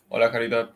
Hola, Caridad.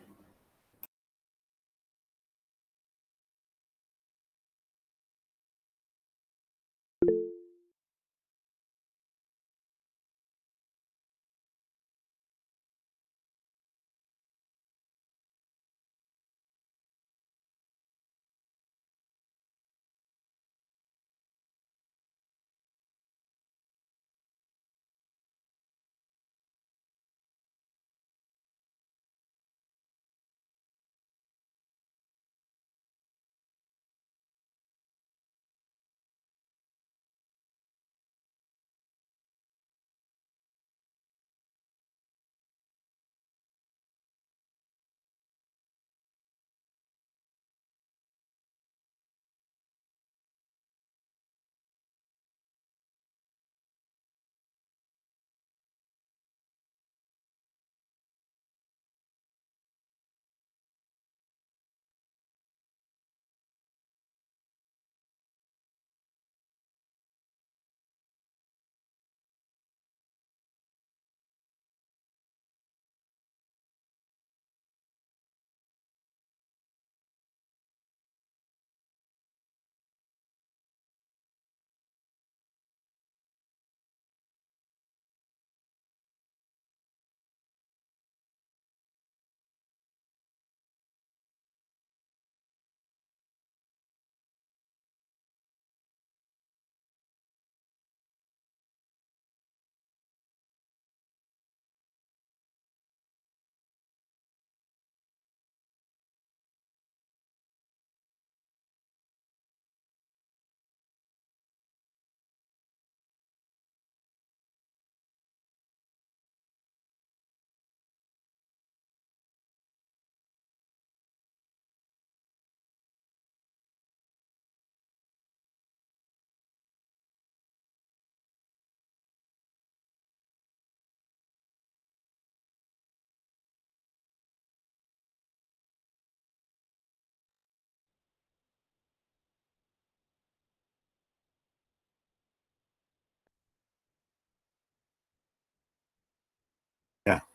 Ya.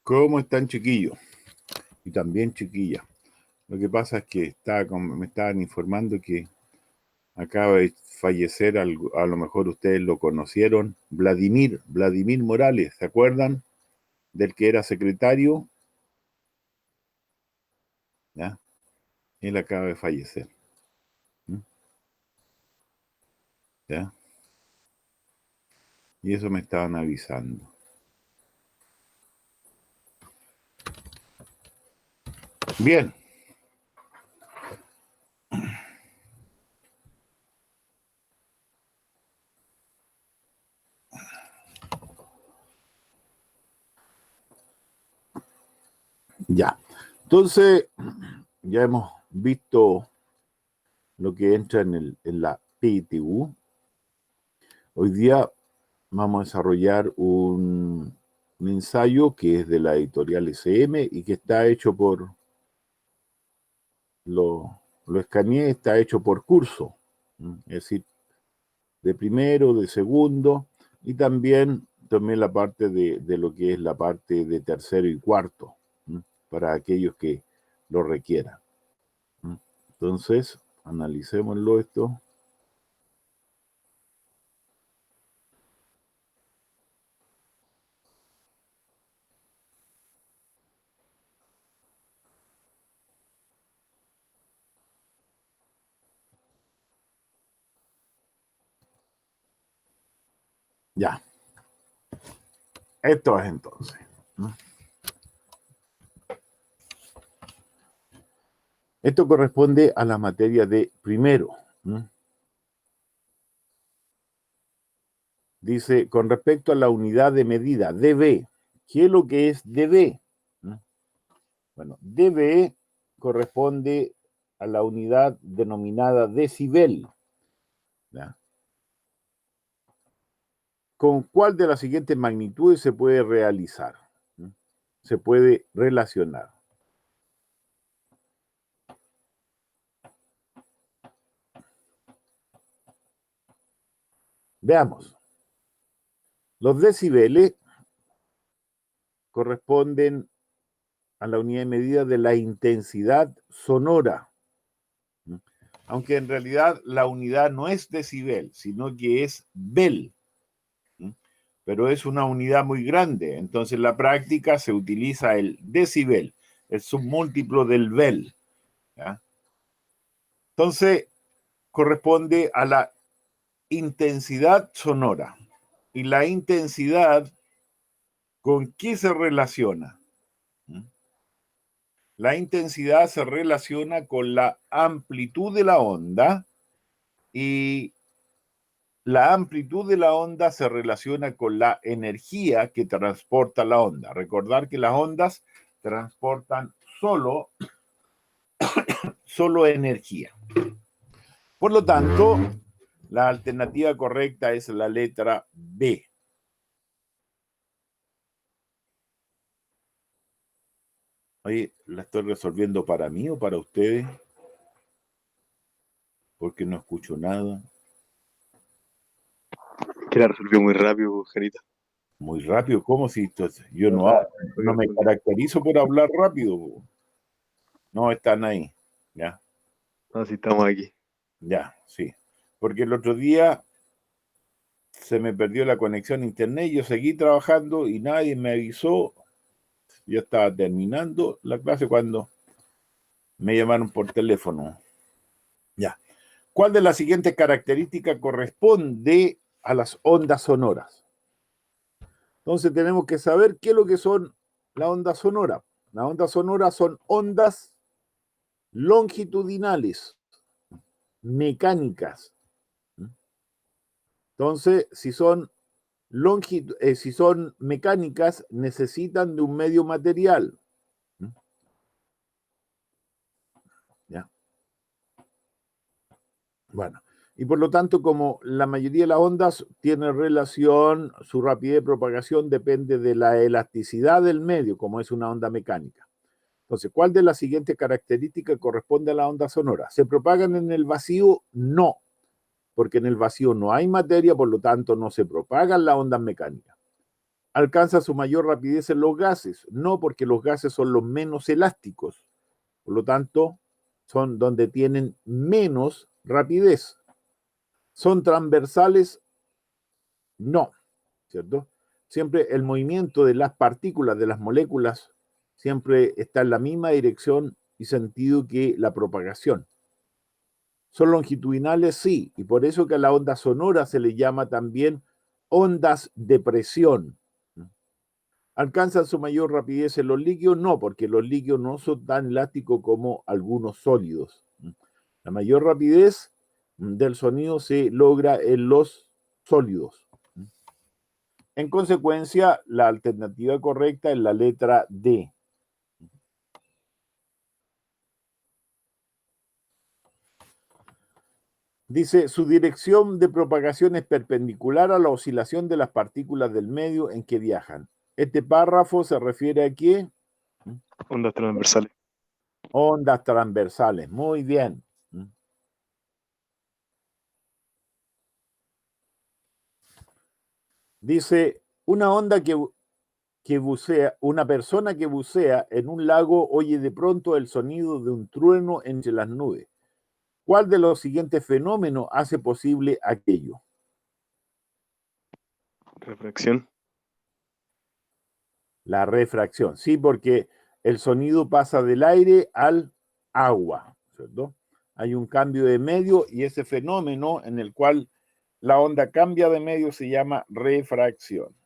¿Cómo están, chiquillos? Y también chiquillas. Lo que pasa es que me estaban informando que acaba de fallecer, a lo mejor ustedes lo conocieron, Vladimir Morales, ¿se acuerdan? Del que era secretario. ¿Ya? Él acaba de fallecer. ¿Mm? ¿Ya? Y eso me estaban avisando. Bien. Ya. Entonces, ya hemos visto lo que entra en la PTU. Hoy día vamos a desarrollar un ensayo que es de la editorial SM y que está hecho lo escaneé, está hecho por curso, es decir, de primero, de segundo, y también tomé la parte de lo que es la parte de tercero y cuarto, para aquellos que lo requieran. Entonces, analicémoslo esto. Ya, esto es entonces. Esto corresponde a la materia de primero. Dice, con respecto a la unidad de medida, dB, ¿qué es lo que es dB? Bueno, dB corresponde a la unidad denominada decibel. ¿Ya? ¿Con cuál de las siguientes magnitudes se puede realizar? Se puede relacionar. Veamos. Los decibeles corresponden a la unidad de medida de la intensidad sonora. Aunque en realidad la unidad no es decibel, sino que es bel. Pero es una unidad muy grande. Entonces en la práctica se utiliza el decibel, el submúltiplo del bel. ¿Ya? Entonces corresponde a la intensidad sonora. ¿Y la intensidad con qué se relaciona? La intensidad se relaciona con la amplitud de la onda y la amplitud de la onda se relaciona con la energía que transporta la onda. Recordar que las ondas transportan solo energía. Por lo tanto, la alternativa correcta es la letra B. Oye, ¿la estoy resolviendo para mí o para ustedes? Porque no escucho nada. Que la resolvió muy rápido, Jarita. Muy rápido, ¿cómo si yo no me caracterizo por hablar rápido? No, están ahí, ¿ya? No, sí, estamos aquí. Ya, sí. Porque el otro día se me perdió la conexión a internet, yo seguí trabajando y nadie me avisó. Yo estaba terminando la clase cuando me llamaron por teléfono. Ya. ¿Cuál de las siguientes características corresponde a las ondas sonoras? Entonces tenemos que saber qué es lo que son las ondas sonoras. Las ondas sonoras son ondas longitudinales, mecánicas. Entonces, si son mecánicas, necesitan de un medio material. ¿Ya? Bueno, y por lo tanto, como la mayoría de las ondas tienen relación, su rapidez de propagación depende de la elasticidad del medio, como es una onda mecánica. Entonces, ¿cuál de las siguientes características corresponde a la onda sonora? ¿Se propagan en el vacío? No, porque en el vacío no hay materia, por lo tanto no se propagan las ondas mecánicas. ¿Alcanza su mayor rapidez en los gases? No, porque los gases son los menos elásticos, por lo tanto son donde tienen menos rapidez. ¿Son transversales? No, ¿cierto? Siempre el movimiento de las partículas, de las moléculas, siempre está en la misma dirección y sentido que la propagación. ¿Son longitudinales? Sí, y por eso que a la onda sonora se le llama también ondas de presión. ¿Alcanzan su mayor rapidez en los líquidos? No, porque los líquidos no son tan elásticos como algunos sólidos. La mayor rapidez del sonido se logra en los sólidos. En consecuencia, la alternativa correcta es la letra D. Dice, su dirección de propagación es perpendicular a la oscilación de las partículas del medio en que viajan. Este párrafo se refiere a qué? Ondas transversales. Ondas transversales. Muy bien. Dice, una onda que bucea, una persona que bucea en un lago oye de pronto el sonido de un trueno entre las nubes. ¿Cuál de los siguientes fenómenos hace posible aquello? Refracción. La refracción, sí, porque el sonido pasa del aire al agua, ¿cierto? Hay un cambio de medio y ese fenómeno en el cual la onda cambia de medio se llama refracción.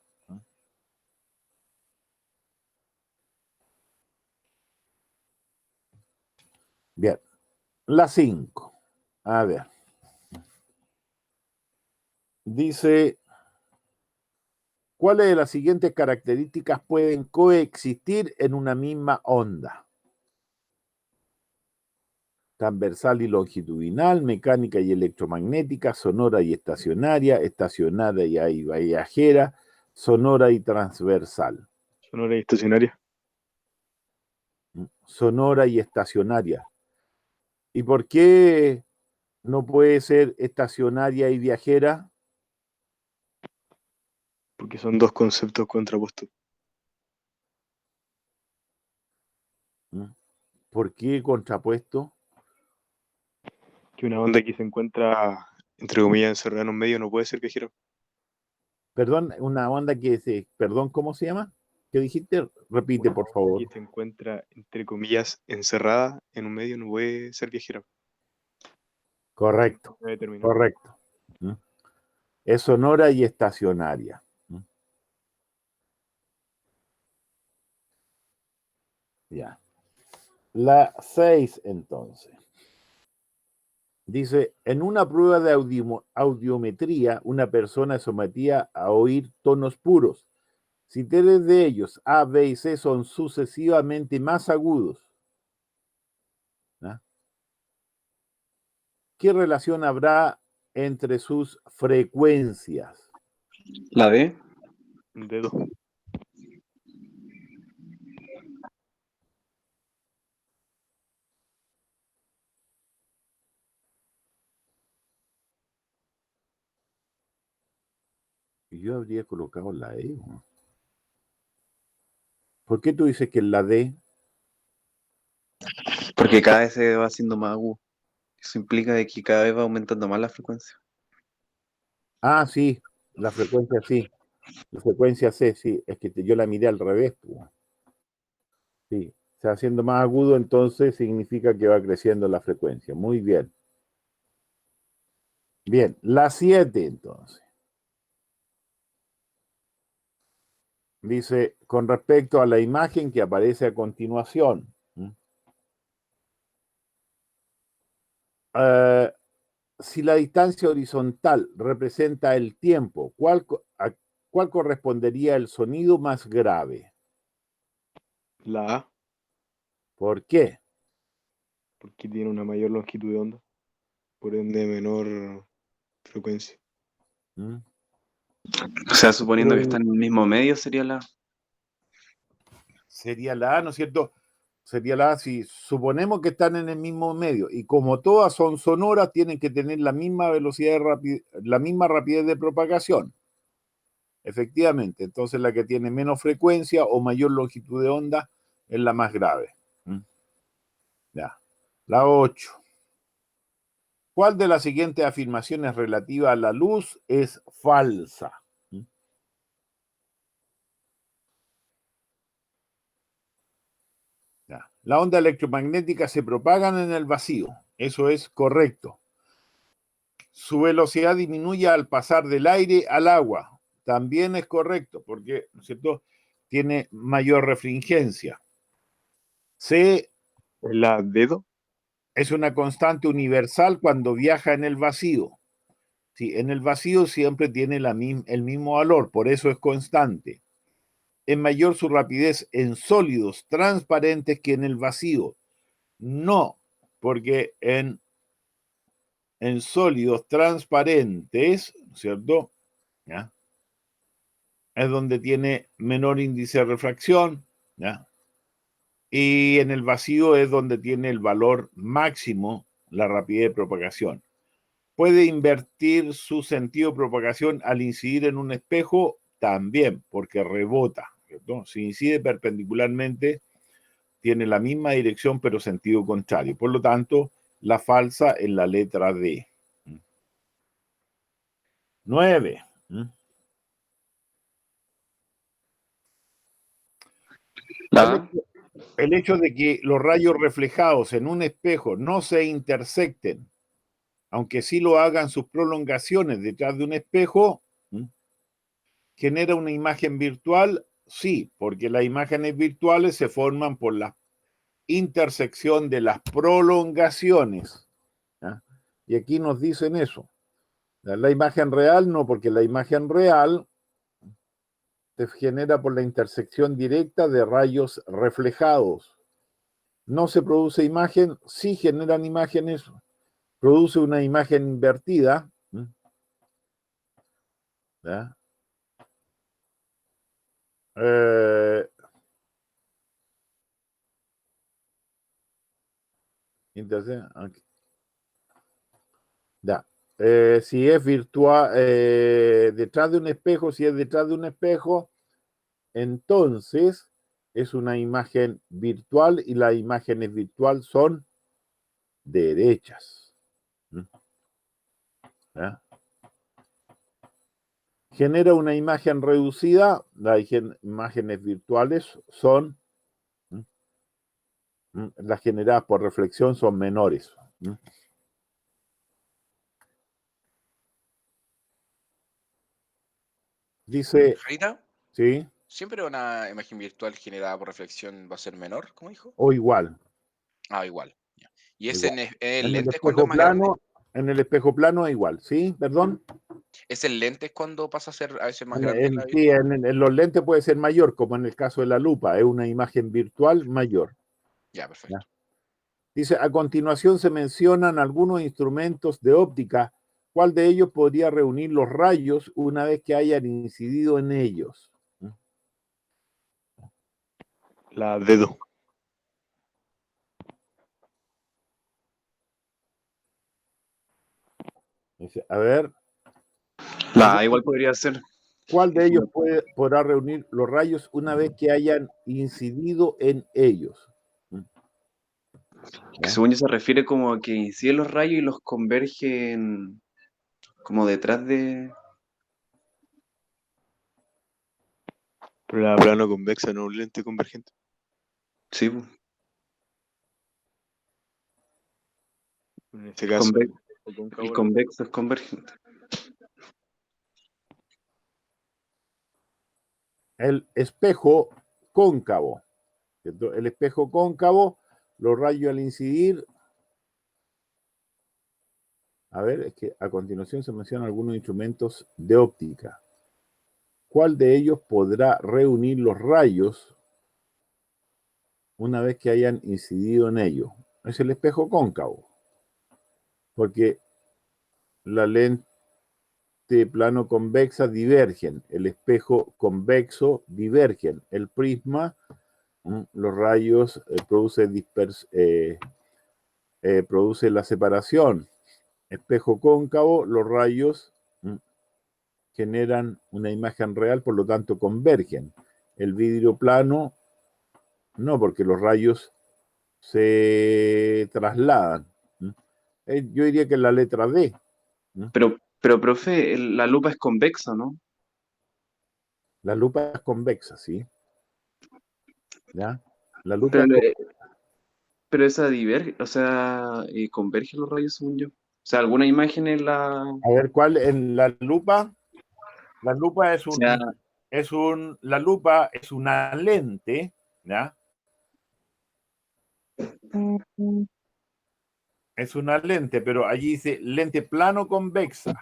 Bien, la 5. A ver. Dice, ¿cuáles de las siguientes características pueden coexistir en una misma onda? Transversal y longitudinal, mecánica y electromagnética, sonora y estacionaria, estacionaria y viajera, sonora y transversal. Sonora y estacionaria. Sonora y estacionaria. ¿Y por qué no puede ser estacionaria y viajera? Porque son dos conceptos contrapuestos. ¿Por qué contrapuesto? Que una onda que se encuentra, entre comillas, encerrada en un medio no puede ser viajera. Perdón, una onda que se... Perdón, ¿cómo se llama? ¿Qué dijiste? Repite, Una por onda que favor. se encuentra, entre comillas, encerrada en un medio no puede ser viajera. Porque no Correcto, puede determinar. correcto. ¿Mm? Es sonora y estacionaria. ¿Mm? Ya. La 6, entonces. Dice, en una prueba de audiometría, una persona es sometida a oír tonos puros. Si tres de ellos, A, B y C, son sucesivamente más agudos, ¿ah? ¿Qué relación habrá entre sus frecuencias? La D. Un dedo. Yo habría colocado la E, ¿no? ¿Por qué tú dices que es la D? Porque cada vez se va haciendo más agudo. Eso implica de que cada vez va aumentando más la frecuencia. Ah, sí, la frecuencia sí. La frecuencia C, sí. Es que yo la miré al revés, pues. Sí, se va haciendo más agudo, entonces significa que va creciendo la frecuencia. Muy bien. Bien, la 7 entonces. Dice, con respecto a la imagen que aparece a continuación. Eh, si la distancia horizontal representa el tiempo, ¿a cuál correspondería el sonido más grave? La A, ¿Por qué? porque tiene una mayor longitud de onda, por ende menor frecuencia. ¿Mm? O sea, suponiendo que están en el mismo medio, sería la. Sería la A, ¿no es cierto? Sería la A si suponemos que están en el mismo medio y como todas son sonoras, tienen que tener la misma velocidad la misma rapidez de propagación. Efectivamente, entonces la que tiene menos frecuencia o mayor longitud de onda es la más grave. ¿Mm? Ya. La 8. ¿Cuál de las siguientes afirmaciones relativa a la luz es falsa? ¿Mm? Ya. La onda electromagnética se propagan en el vacío. Eso es correcto. Su velocidad disminuye al pasar del aire al agua. También es correcto, porque, ¿no es cierto?, tiene mayor refringencia. C La dedo. es una constante universal cuando viaja en el vacío. Sí, en el vacío siempre tiene el mismo valor, por eso es constante. Es mayor su rapidez en sólidos transparentes que en el vacío. No, porque en sólidos transparentes, ¿cierto? ¿Ya? Es donde tiene menor índice de refracción, ¿ya? Y en el vacío es donde tiene el valor máximo, la rapidez de propagación. Puede invertir su sentido de propagación al incidir en un espejo también, porque rebota, ¿cierto? Si incide perpendicularmente, tiene la misma dirección, pero sentido contrario. Por lo tanto, la falsa en la letra D. 9. La El A. hecho, el hecho de que los rayos reflejados en un espejo no se intersecten, aunque sí lo hagan sus prolongaciones detrás de un espejo, genera una imagen virtual, sí, porque las imágenes virtuales se forman por la intersección de las prolongaciones. ¿Ya? Y aquí nos dicen eso. La imagen real no, porque la imagen real se genera por la intersección directa de rayos reflejados. No se produce imagen, sí generan imágenes, produce una imagen invertida. ¿Ya? Eh, entonces, okay. Ya. Si es virtual, detrás de un espejo, si es detrás de un espejo, entonces es una imagen virtual y las imágenes virtuales son derechas. ¿Ya? Genera una imagen reducida, las imágenes virtuales son, las generadas por reflexión son menores. Dice, ¿Jarita? ¿sí? ¿Siempre una imagen virtual generada por reflexión va a ser menor, como dijo? O igual. Ah, igual. Ya. ¿Y ese Igual. el En el lente es cuando es espejo más grande? plano, en el espejo plano igual, ¿sí? Perdón. ¿Es el lente es cuando pasa a ser a veces más grande la Sí, virtual? en los lentes puede ser mayor, como en el caso de la lupa, es una imagen virtual mayor. Ya, ¿Ya? perfecto. Dice, a continuación se mencionan algunos instrumentos de óptica. ¿Cuál de ellos podría reunir los rayos una vez que hayan incidido en ellos? La dedo. Dice, a ver, Igual podría ser. ¿cuál de ellos podrá reunir los rayos una vez que hayan incidido en ellos? Que ¿Ya? según yo se refiere como a que incide los rayos y los convergen como detrás de. Pero la plano convexa no es un lente convergente. Sí, pues, En este caso, conve- el el cóncavo, convexo es convergente. El espejo cóncavo. ¿Cierto? El espejo cóncavo, los rayos al incidir. A ver, es que a continuación se mencionan algunos instrumentos de óptica. ¿Cuál de ellos podrá reunir los rayos una vez que hayan incidido en ellos? Es el espejo cóncavo, porque la lente plano convexa divergen, el espejo convexo divergen, el prisma, los rayos produce la separación. Espejo cóncavo, los rayos generan una imagen real, por lo tanto convergen. El vidrio plano, no, porque los rayos se trasladan. Yo diría que la letra D. Pero profe, la lupa es convexa, ¿no? La lupa es convexa, ¿sí? ¿Ya? La lupa Pero, es pero esa diverge, o sea, converge los rayos según yo. O sea, alguna imagen en la. O A ver, ¿cuál? En la lupa sea, la lupa es una lente, ¿ya? Es una lente, pero allí dice lente plano convexa.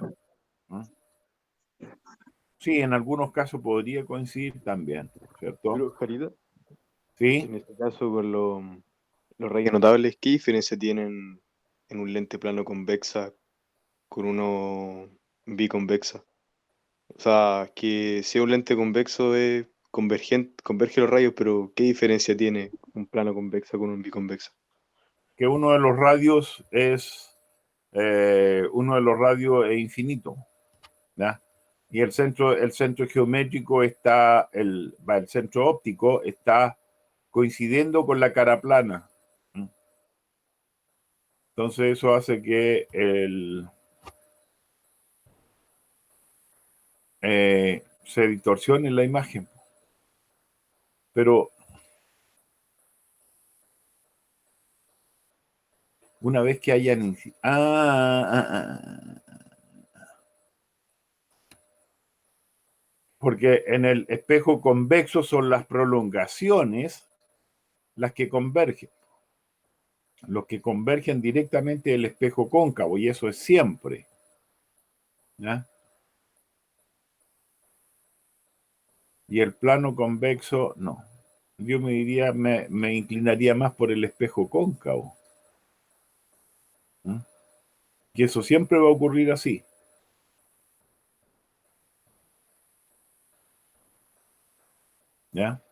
Sí, en algunos casos podría coincidir también, ¿cierto? pero Jarita, Sí, en este caso con los rayos notables, ¿qué diferencia tienen en un lente plano convexa con uno biconvexa? O sea, que si un lente convexo es convergente, converge los rayos, pero ¿qué diferencia tiene un plano convexa con un biconvexa? que uno de los radios es infinito, ¿ya? Y el centro geométrico el centro óptico está coincidiendo con la cara plana. Entonces eso hace que se distorsione la imagen. Pero una vez que hayan... Porque en el espejo convexo son las prolongaciones las que convergen. Los que convergen directamente el espejo cóncavo, y eso es siempre. ¿Ya? Y el plano convexo, no. Yo me inclinaría más por el espejo cóncavo. Y eso siempre va a ocurrir así. ¿Ya?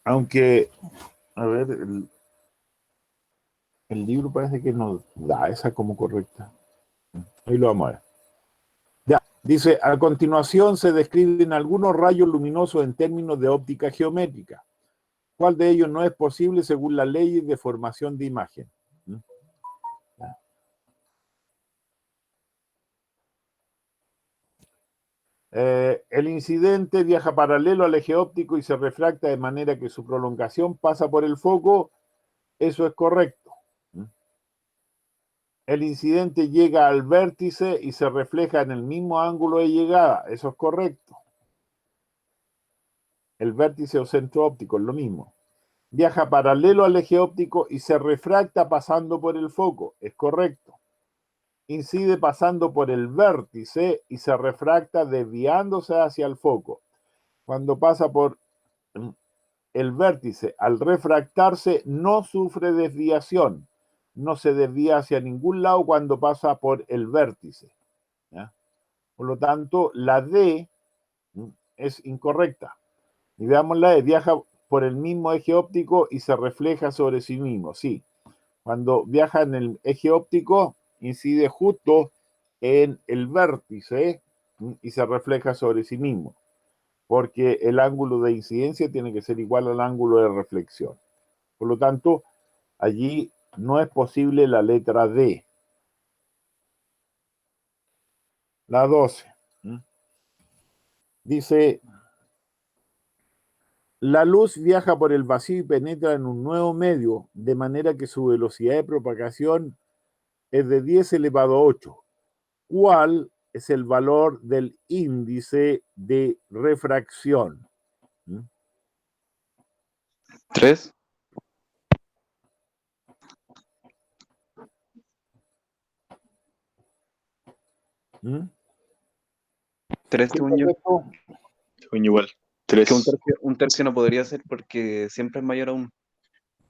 Aunque, a ver, el libro parece que nos da esa como correcta. Ahí lo vamos a ver. Ya. Dice, a continuación se describen algunos rayos luminosos en términos de óptica geométrica. ¿Cuál de ellos no es posible según las leyes de formación de imagen? El incidente viaja paralelo al eje óptico y se refracta de manera que su prolongación pasa por el foco. Eso es correcto. El incidente llega al vértice y se refleja en el mismo ángulo de llegada. Eso es correcto. El vértice o centro óptico es lo mismo. Viaja paralelo al eje óptico y se refracta pasando por el foco. Es correcto. Incide pasando por el vértice y se refracta desviándose hacia el foco. Cuando pasa por el vértice, al refractarse, no sufre desviación. No se desvía hacia ningún lado cuando pasa por el vértice. ¿Ya? Por lo tanto, la D es incorrecta. Y veamos la E. Viaja por el mismo eje óptico y se refleja sobre sí mismo. Sí. Cuando viaja en el eje óptico, incide justo en el vértice y se refleja sobre sí mismo, porque el ángulo de incidencia tiene que ser igual al ángulo de reflexión. Por lo tanto, allí no es posible la letra D. La 12. Dice, la luz viaja por el vacío y penetra en un nuevo medio, de manera que su velocidad de propagación es de 10 elevado a 8. ¿Cuál es el valor del índice de refracción? 3. ¿Mm? 3, según yo. Según igual. Que 3. un tercio no podría ser porque siempre es mayor a 1.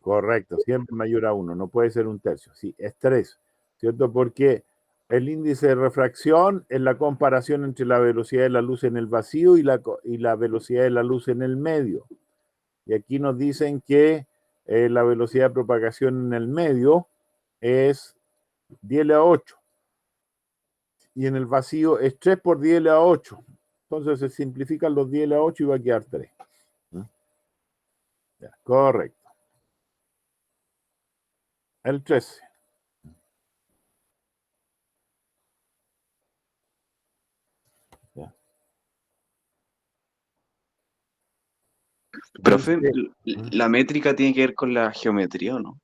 Correcto, siempre mayor a 1, no puede ser un tercio. Sí, es 3, ¿cierto? Porque el índice de refracción es la comparación entre la velocidad de la luz en el vacío y la velocidad de la luz en el medio. Y aquí nos dicen que la velocidad de propagación en el medio es 10 elevado a 8. Y en el vacío es 3 por 10 elevado a 8. Entonces se simplifican los 10 elevado a 8 y va a quedar 3. Ya, correcto. El 13. Ya. Profe, Dice, la métrica tiene que ver con la geometría, ¿o no?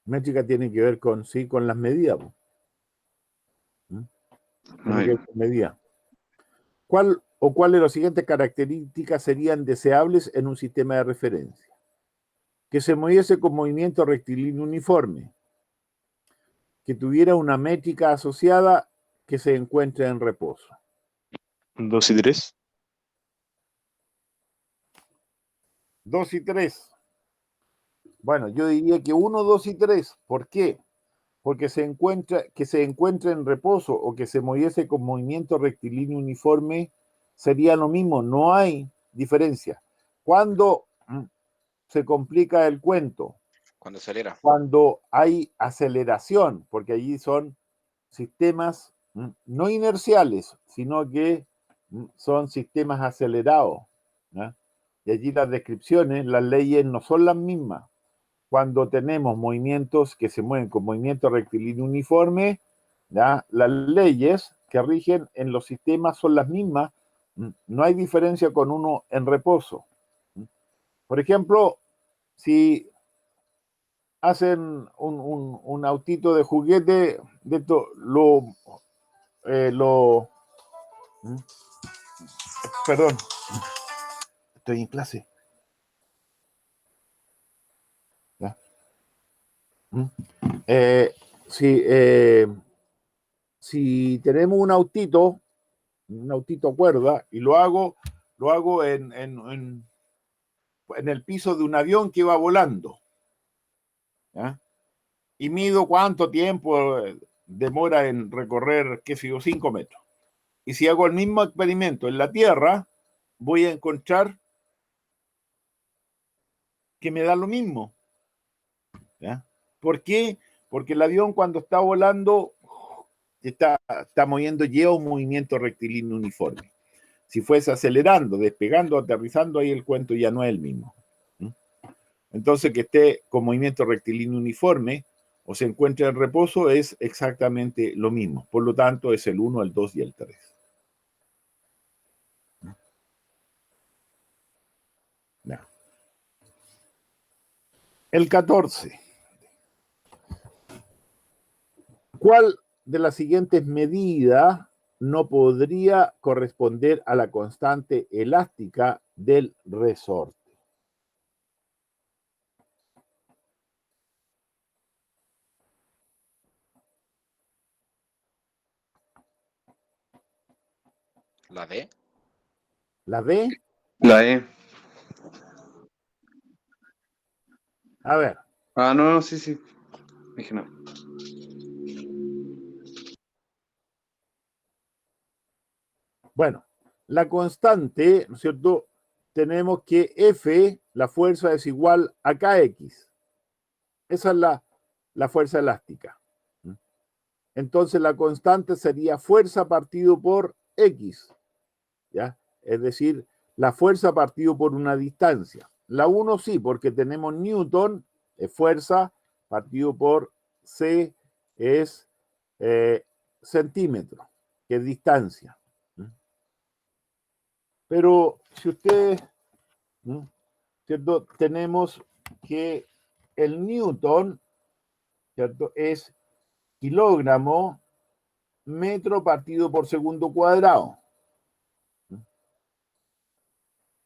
métrica tiene que ver con, sí, con las medidas. Tiene que ver con medidas. ¿Cuál o cuál de las siguientes características serían deseables en un sistema de referencia? Que se moviese con movimiento rectilíneo uniforme, que tuviera una métrica asociada, que se encuentre en reposo. 2 y 3. 2 y 3. Bueno, yo diría que 1, 2 y 3. ¿Por qué? Porque que se encuentre en reposo o que se moviese con movimiento rectilíneo uniforme sería lo mismo, no hay diferencia. ¿Cuándo se complica el cuento? Cuando acelera. Cuando hay aceleración, porque allí son sistemas no inerciales, sino que son sistemas acelerados, ¿no? Y allí las descripciones, las leyes no son las mismas. Cuando tenemos movimientos que se mueven con movimiento rectilíneo uniforme, ¿ya? Las leyes que rigen en los sistemas son las mismas, no hay diferencia con uno en reposo. Por ejemplo, si hacen un autito de juguete, de esto, perdón, estoy en clase. ¿Ya? Si, si tenemos un autito cuerda, y lo hago en el piso de un avión que va volando, ¿ya? Y mido cuánto tiempo demora en recorrer, qué sé yo, 5 metros. Y si hago el mismo experimento en la Tierra, voy a encontrar que me da lo mismo, ¿ya? ¿Por qué? Porque el avión cuando está volando está moviendo, lleva un movimiento rectilíneo uniforme. Si fuese acelerando, despegando, aterrizando, ahí el cuento ya no es el mismo. Entonces, que esté con movimiento rectilíneo uniforme o se encuentre en reposo es exactamente lo mismo. Por lo tanto, es el 1, el 2 y el 3. Ya. El 14. ¿Cuál de las siguientes medidas no podría corresponder a la constante elástica del resorte? ¿La D? ¿La D? La E. A ver, Ah, no, sí, sí. Dije no. bueno, la constante, ¿no es cierto? Tenemos que F, la fuerza es igual a KX. Esa es la fuerza elástica. Entonces la constante sería fuerza partido por X, ¿ya? Es decir, la fuerza partido por una distancia. La 1 sí, porque tenemos Newton, es fuerza, partido por C es centímetro, que es distancia. Pero si ustedes, ¿cierto? Tenemos que el Newton, ¿cierto? Es kilogramo metro partido por segundo cuadrado.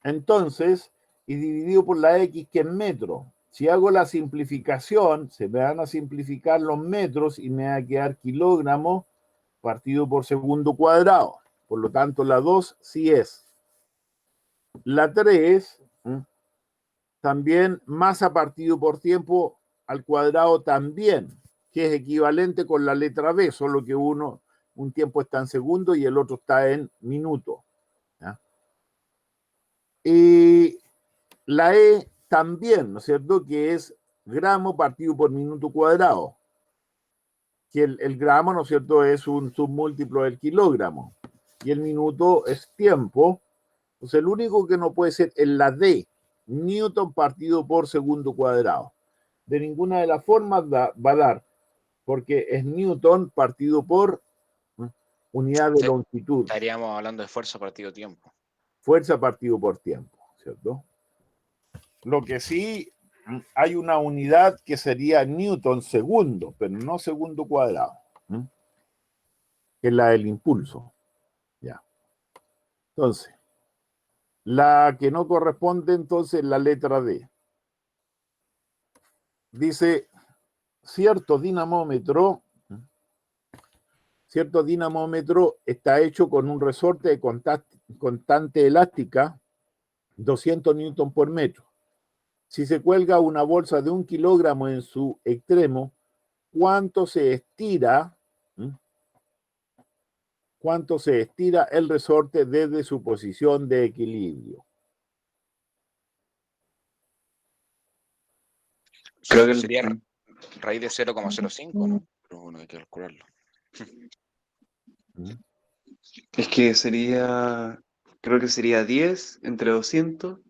Entonces, y dividido por la X, que es metro. Si hago la simplificación, se me van a simplificar los metros y me va a quedar kilogramo partido por segundo cuadrado. Por lo tanto, la 2 sí es. La 3, también masa partido por tiempo al cuadrado también, que es equivalente con la letra B, solo que un tiempo está en segundo y el otro está en minuto. ¿Ya? Y la E también, ¿no es cierto?, que es gramo partido por minuto cuadrado, que el gramo, ¿no es cierto?, es un submúltiplo del kilogramo, y el minuto es tiempo. Entonces el único que no puede ser es la D, Newton partido por segundo cuadrado. De ninguna de las formas va a dar, porque es Newton partido por unidad de Sí, longitud, estaríamos hablando de fuerza partido tiempo. fuerza partido por tiempo, ¿cierto? Lo que sí hay una unidad que sería Newton segundo, pero no segundo cuadrado, que es la del impulso. Ya. Entonces, la que no corresponde entonces la letra D. Dice, cierto dinamómetro está hecho con un resorte de constante elástica, 200 newton por metro. Si se cuelga una bolsa de 1 kilogramo en su extremo, ¿cuánto se estira el resorte desde su posición de equilibrio? Creo que Sería raíz de 0,05, ¿no? Pero bueno, hay que calcularlo. es que sería, creo que sería 10 entre 200.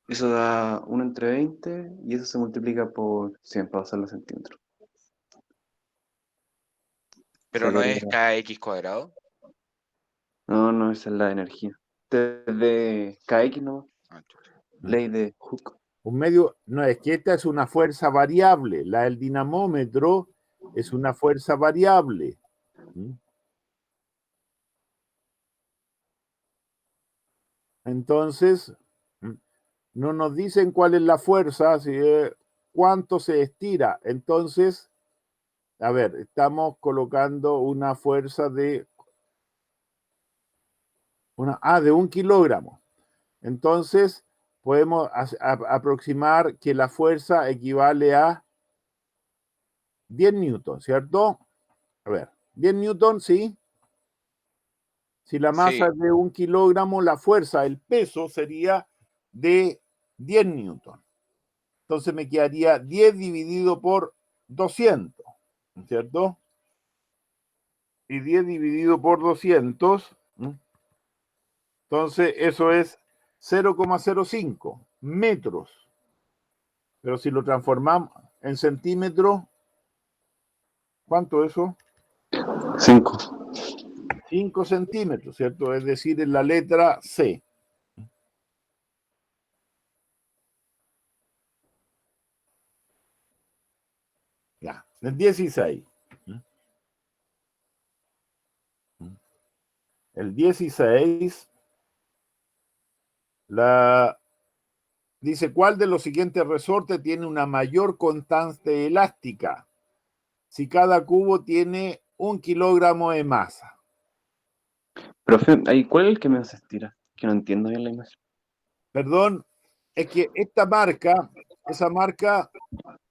Eso da 1 entre 20 y eso se multiplica por 100 para hacerlo centímetros. Pero no es KX cuadrado. No, esa es la energía. De KX, ¿no? Ah, chuta. Ley de Hooke. No, es que esta es una fuerza variable. La del dinamómetro es una fuerza variable. Entonces, no nos dicen cuál es la fuerza, cuánto se estira. Entonces, a ver, estamos colocando una fuerza de 1 kilogramo. Entonces, podemos aproximar que la fuerza equivale a 10 newton, ¿cierto? A ver, 10 newton, sí. Si la masa Sí. es de 1 kilogramo, la fuerza, el peso sería de 10 newton. Entonces me quedaría 10 dividido por 200, ¿cierto? Y 10 dividido por 200, entonces eso es 0,05 metros. Pero si lo transformamos en centímetros, ¿cuánto es eso? 5. 5 centímetros, ¿cierto? Es decir, en la letra C. Ya, el 16. El 16 dice, ¿cuál de los siguientes resortes tiene una mayor constante elástica? Si cada cubo tiene 1 kilogramo de masa. Profe, ahí, ¿cuál es el que menos se estira? Que no entiendo bien la imagen. Perdón, es que esa marca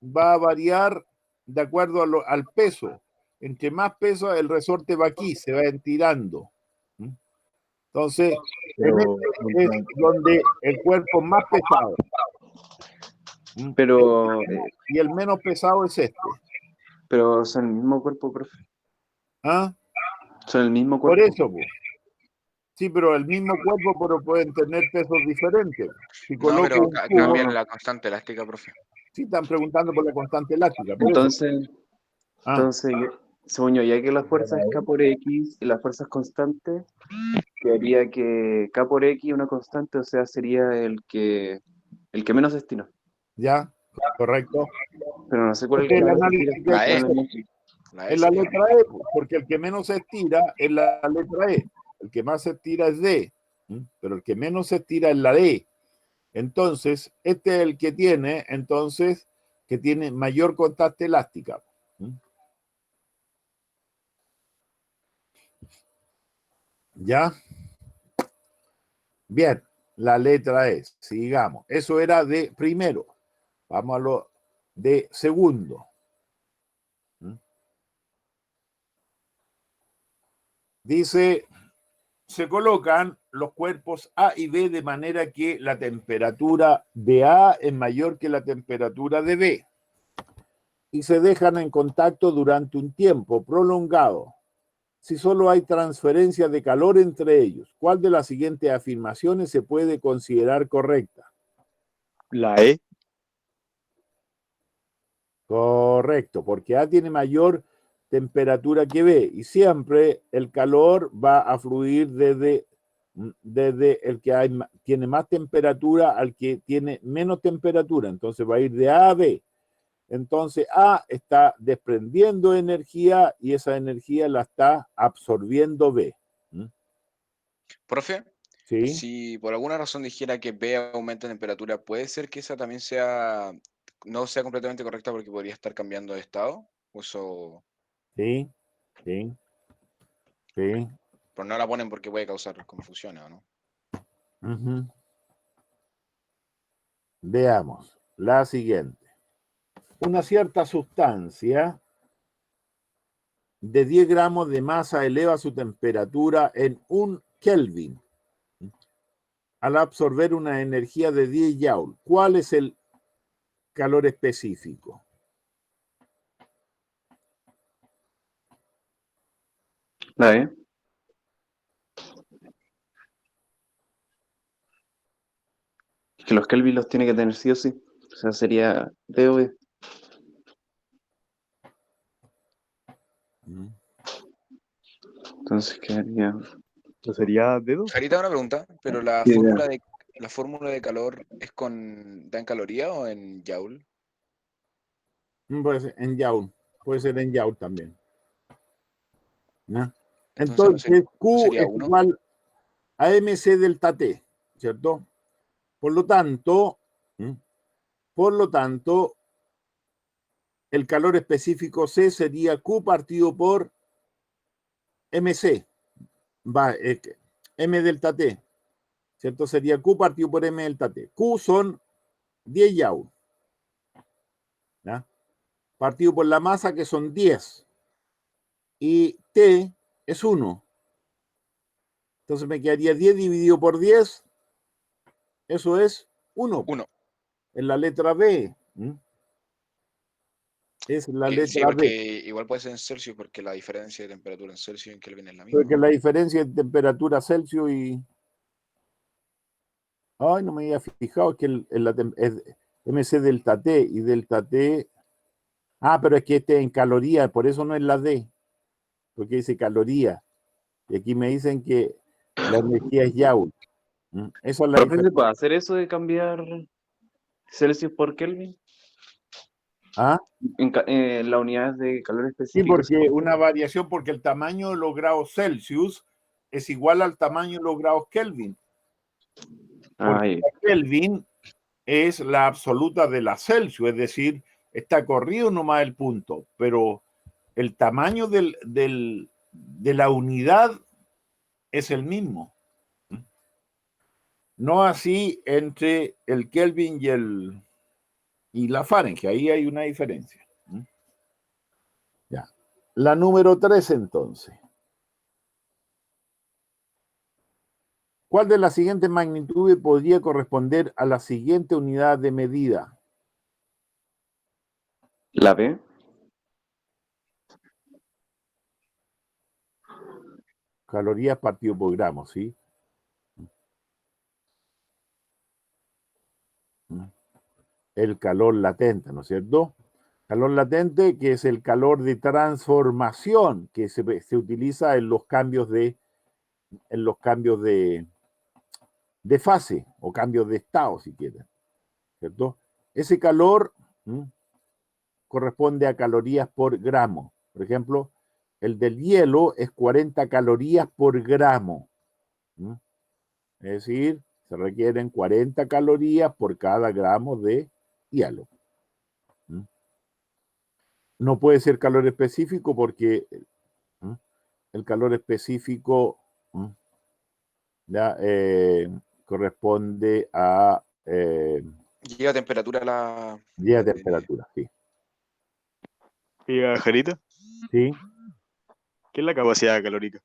va a variar de acuerdo al peso. Entre más peso, el resorte va aquí, se va estirando. Entonces, en Pero este es donde el cuerpo es más pesado. Pero, Y el menos pesado es este. pero son el mismo cuerpo, profe. ¿Ah? Son el mismo Por cuerpo. eso, pues. Sí, pero el mismo cuerpo, pero pueden tener pesos diferentes. Si No, coloco pero un cubo, cambian la constante elástica, profe. sí están preguntando por la constante elástica. Por eso. Entonces, según yo, ya que la fuerza es K por X y la fuerza es constante, quedaría que K por X una constante, o sea, sería el que menos se estira. Ya, correcto. Pero no sé cuál es Este el es que el más se estira. análisis que hay La que E. hacer. La E Es la sería. letra E, porque el que menos se estira es la letra E. El que más se estira es D, pero el que menos se estira es la D. Entonces, este es el que tiene, que tiene mayor constante elástica. ¿Ya? Bien, la letra E. Sigamos. Eso era de primero. Vamos a lo de segundo. Dice, se colocan los cuerpos A y B de manera que la temperatura de A es mayor que la temperatura de B y se dejan en contacto durante un tiempo prolongado. Si solo hay transferencia de calor entre ellos, ¿cuál de las siguientes afirmaciones se puede considerar correcta? la E. Correcto, porque A tiene mayor temperatura que B y siempre el calor va a fluir desde el que tiene más temperatura al que tiene menos temperatura, entonces va a ir de A a B. Entonces A está desprendiendo energía y esa energía la está absorbiendo B. Profe, ¿Sí? si por alguna razón dijera que B aumenta en temperatura, ¿puede ser que esa también no sea completamente correcta porque podría estar cambiando de estado? ¿O eso, Sí, sí, sí. pero no la ponen porque puede causar confusiones, ¿o no? Ujú. Veamos la siguiente. Una cierta sustancia de 10 gramos de masa eleva su temperatura en 1 Kelvin al absorber una energía de 10 Joule. ¿Cuál es el calor específico? La E. Es que los Kelvin los tiene que tener sí o sí. O sea, sería D o E. Entonces quedaría. ¿No sería dedo? Jarita, una pregunta, pero Sí, ya. la fórmula de calor da en caloría o en joule? Puede ser en Joule. Puede ser en Joule también. ¿No? Entonces Entonces, no Q sería es uno. igual a MC delta T, ¿cierto? Por lo tanto, el calor específico C sería Q partido por MC, M delta T, ¿cierto? Sería Q partido por M delta T. Q son 10 Joule, ¿ya? Partido por la masa que son 10 y T es 1. Entonces me quedaría 10 dividido por 10, eso es 1. Uno. En la letra B. Es la Sí, letra B. porque igual puede ser en Celsius, porque la diferencia de temperatura en Celsius y en Kelvin es la misma. Porque la diferencia de temperatura Celsius y... Ay, no me había fijado que es MC delta T y delta T... Ah, pero es que este es en calorías, por eso no es la D, porque dice caloría. Y aquí me dicen que la energía es Joule. Esa es la Profe, ¿se diferencia. puede hacer eso de cambiar Celsius por Kelvin? ¿Ah? En las unidades de calor Sí, específicas. porque una variación, porque el tamaño de los grados Celsius es igual al tamaño de los grados Kelvin. Porque Ay, la Kelvin es la absoluta de la Celsius, es decir, está corrido nomás el punto, pero el tamaño de la unidad es el mismo. No así entre el Kelvin y la Fahrenheit, ahí hay una diferencia. Ya. La número 3 entonces. ¿Cuál de las siguientes magnitudes podría corresponder a la siguiente unidad de medida? la B. Calorías partido por gramo, ¿sí? El calor latente, ¿no es cierto? Calor latente, que es el calor de transformación que se utiliza en los cambios de fase o cambios de estado, si quieren, ¿cierto? Ese calor corresponde a calorías por gramo. Por ejemplo, el del hielo es 40 calorías por gramo. Es decir, se requieren 40 calorías por cada gramo de hielo. No puede ser calor específico porque el calor específico ya, corresponde a Llega a temperatura la... día de temperatura, sí. Diga, Jarita, ¿Sí? ¿qué es la capacidad calórica?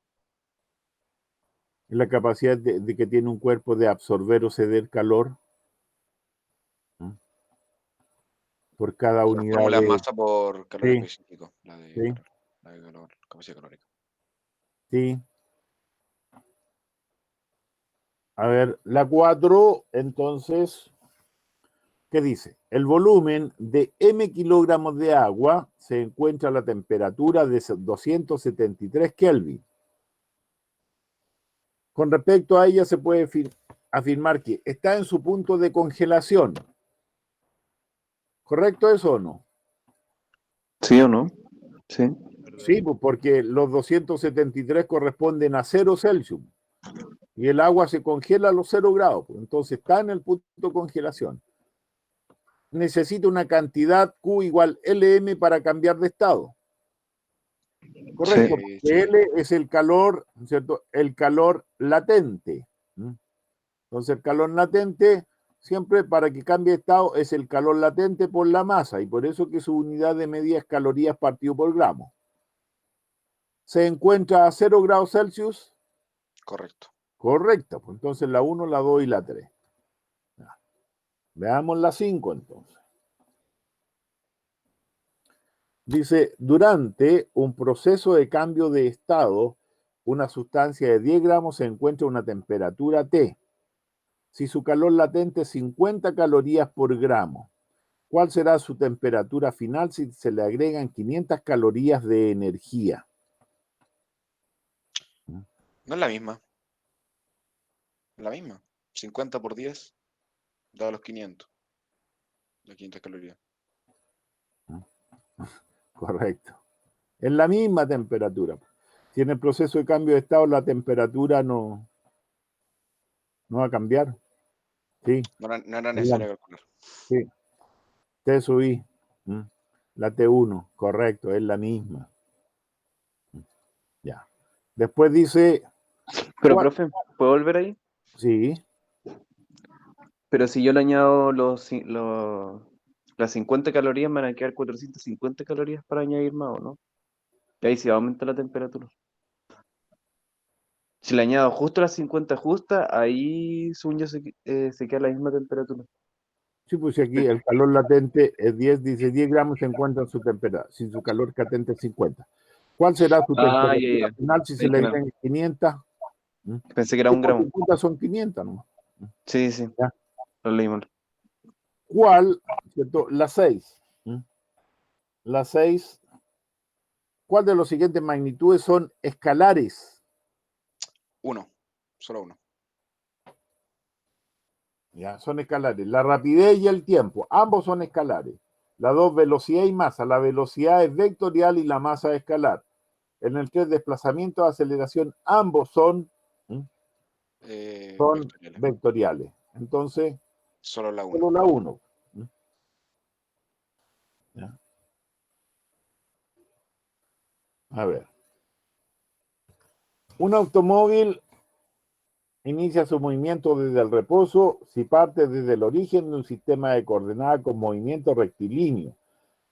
Es la capacidad de que tiene un cuerpo de absorber o ceder calor por cada La unidad fórmula es de... masa por calor Sí, específico, la de sí, calor, la de calor, capacidad calórica. sí. A ver, la 4, entonces, ¿qué dice? El volumen de m kilogramos de agua se encuentra a la temperatura de 273 Kelvin. Con respecto a ella se puede afirmar que está en su punto de congelación. ¿Correcto eso o no? ¿Sí o no? Sí. Sí, pues porque los 273 corresponden a 0 Celsius y el agua se congela a los 0 grados, pues, entonces está en el punto de congelación. Necesita una cantidad Q igual LM para cambiar de estado. Correcto, Sí, porque sí. L es el calor, ¿cierto? El calor latente. Entonces el calor latente, siempre para que cambie de estado, es el calor latente por la masa, y por eso que su unidad de medida es calorías partido por gramo. Se encuentra a 0 grados Celsius. Correcto. Correcto, pues entonces la 1, la 2 y la 3. Veamos la 5 entonces. Dice, durante un proceso de cambio de estado, una sustancia de 10 gramos se encuentra a una temperatura T. Si su calor latente es 50 calorías por gramo, ¿cuál será su temperatura final si se le agregan 500 calorías de energía? No es la misma. La misma. 50 por 10 da los 500. Las 500 calorías. Correcto. Es la misma temperatura. Si en el proceso de cambio de estado la temperatura no va a cambiar. Sí, No era necesario calcular. sí. T sub I. La T1, correcto, es la misma. Ya. Después dice, Pero, profe, ¿puedo volver ahí? sí, Pero si yo le añado las 50 calorías, me van a quedar 450 calorías para añadir más, ¿o no? Y ahí sí va a aumentar la temperatura. Si le añado justo las 50 justas, ahí según yo se queda a la misma temperatura. Sí, pues aquí el calor latente es 10, dice 10 gramos se encuentra en su temperatura, si su calor latente es 50. ¿Cuál será su temperatura ya. final si se le Adicional. den 500? Pensé que era 1 gramo. 50 son 500, ¿no? Sí. Ya. Lo leímos. ¿Cuál? ¿Cierto? La 6. La 6. ¿Cuál de los siguientes magnitudes son escalares? 1, solo 1. Ya, son escalares. La rapidez y el tiempo, ambos son escalares. La 2, velocidad y masa. La velocidad es vectorial y la masa es escalar. En el 3, desplazamiento y aceleración, ambos son Vectoriales. vectoriales. Entonces, Solo la 1. solo la 1. A ver. Un automóvil inicia su movimiento desde el reposo si parte desde el origen de un sistema de coordenadas con movimiento rectilíneo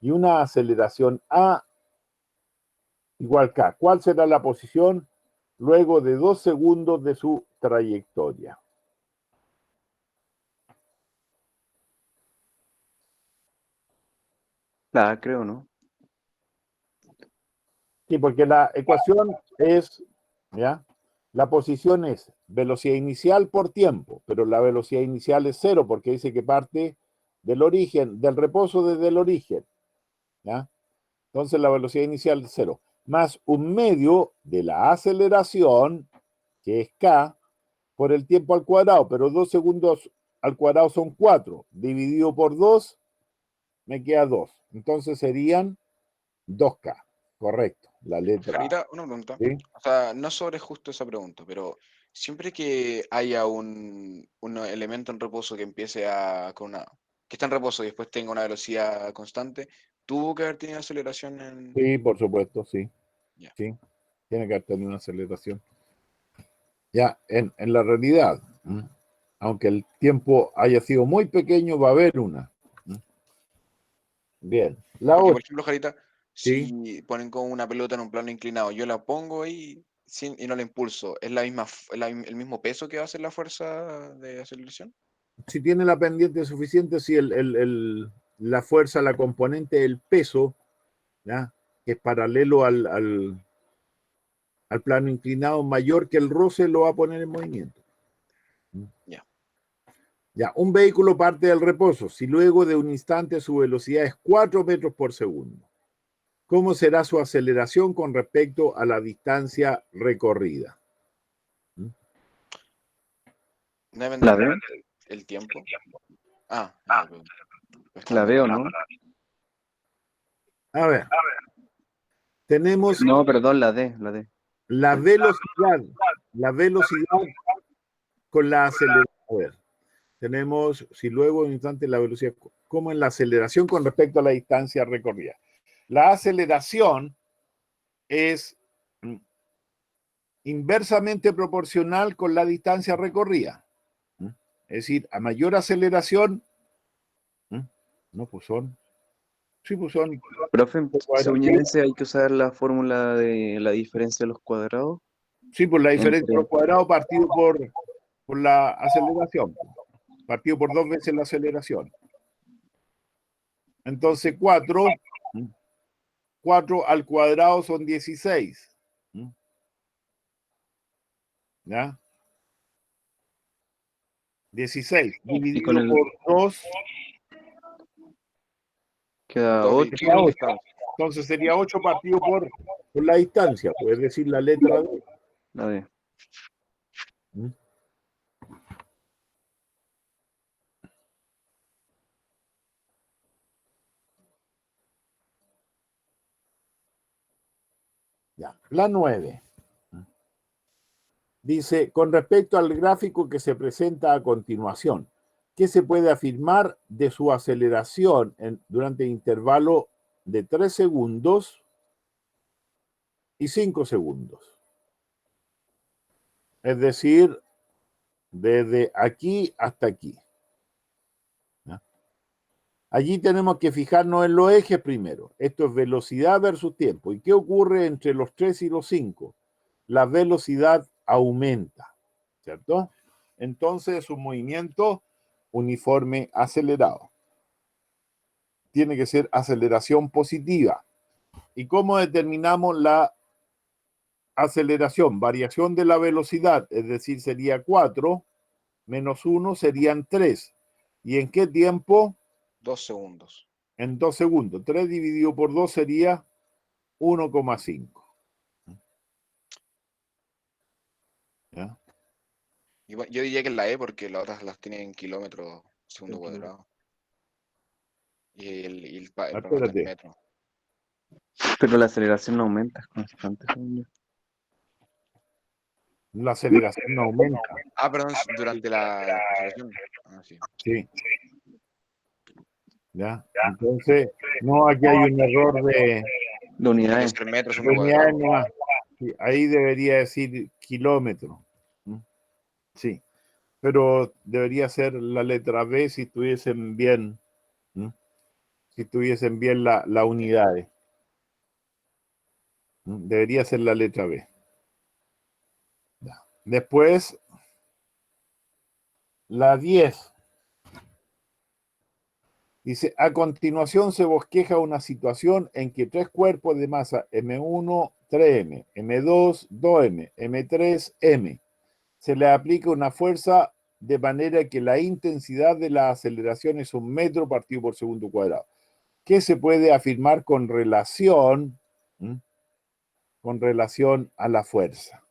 y una aceleración A igual K. ¿Cuál será la posición luego de 2 segundos de su trayectoria? La creo, ¿no? Sí, porque la ecuación es, ¿ya? La posición es velocidad inicial por tiempo, pero la velocidad inicial es 0 porque dice que parte del origen, del reposo desde el origen, ¿ya? Entonces la velocidad inicial es 0, más un medio de la aceleración, que es K, por el tiempo al cuadrado, pero 2 segundos al cuadrado son 4, dividido por 2, me queda 2. Entonces serían 2K, correcto, la letra A. Jarita, una pregunta. ¿Sí? O sea, no sobre justo esa pregunta, pero siempre que haya un elemento en reposo que empiece que está en reposo y después tenga una velocidad constante, ¿tuvo que haber tenido aceleración en...? Sí, por supuesto, sí. Ya. Sí, tiene que haber tenido una aceleración. Ya, en la realidad, aunque el tiempo haya sido muy pequeño, va a haber una. Bien, la Porque, por otra, ejemplo, Jarita, sí, si ponen con una pelota en un plano inclinado, yo la pongo ahí y no la impulso, ¿es el mismo peso que va a ser la fuerza de aceleración? si tiene la pendiente suficiente, si la fuerza, la componente del peso, ¿ya? Que es paralelo al plano inclinado mayor que el roce, lo va a poner en movimiento. Ya. Ya, un vehículo parte del reposo. Si luego de un instante su velocidad es 4 metros por segundo, ¿cómo será su aceleración con respecto a la distancia recorrida? Deben ¿La de veo? el tiempo. Ah, ¿La veo, no? A ver, tenemos No, perdón, la D. la velocidad con la aceleración. A ver, tenemos, si luego de un instante la velocidad, como en la aceleración con respecto a la distancia recorrida. La aceleración es inversamente proporcional con la distancia recorrida. Es decir, a mayor aceleración, no, pues son, sí, pues son. Profe, según yo ese hay que usar la fórmula de la diferencia de los cuadrados. Sí, por la diferencia Entre- de los cuadrados partido por la aceleración, partido por 2 veces la aceleración. Entonces 4 al cuadrado son 16. ¿Ya? 16 Y dividido con el por 2 queda 2 8. sería 8. Entonces sería 8 partido por la distancia, puedes decir la letra D. La D. Ya. La 9. Dice, con respecto al gráfico que se presenta a continuación, ¿qué se puede afirmar de su aceleración durante el intervalo de 3 segundos y 5 segundos? Es decir, desde aquí hasta aquí. ¿Ya? Allí tenemos que fijarnos en los ejes primero. Esto es velocidad versus tiempo. ¿Y qué ocurre entre los 3 y los 5? La velocidad aumenta, ¿cierto? Entonces su movimiento uniforme acelerado. Tiene que ser aceleración positiva. ¿Y cómo determinamos la aceleración? Variación de la velocidad, es decir, sería 4 menos 1 serían 3. ¿Y en qué tiempo? 2 segundos. En 2 segundos. 3 dividido por 2 sería 1,5. ¿Ya? Yo diría que es la E porque las otras las tienen en kilómetros segundo cuadrado. Y el programa está en metro. Pero la aceleración no aumenta, es constante, según yo. La aceleración no aumenta. Ah, perdón, durante la aceleración. Ah, sí. Sí. ¿Ya? Entonces, no, aquí hay un error de unidades. 3 metros, de 1 unidades cuadrado. nomás. Sí, ahí debería decir kilómetro. Sí. Pero debería ser la letra B si estuviesen bien. Si tuviesen bien las unidades. Debería ser la letra B. Ya. Después, la 10. Dice, a continuación se bosqueja una situación en que 3 cuerpos de masa M1, 3M, M2, 2M, M3, M. Se le aplica una fuerza de manera que la intensidad de la aceleración es 1 metro partido por segundo cuadrado. ¿Qué se puede afirmar con relación a la fuerza?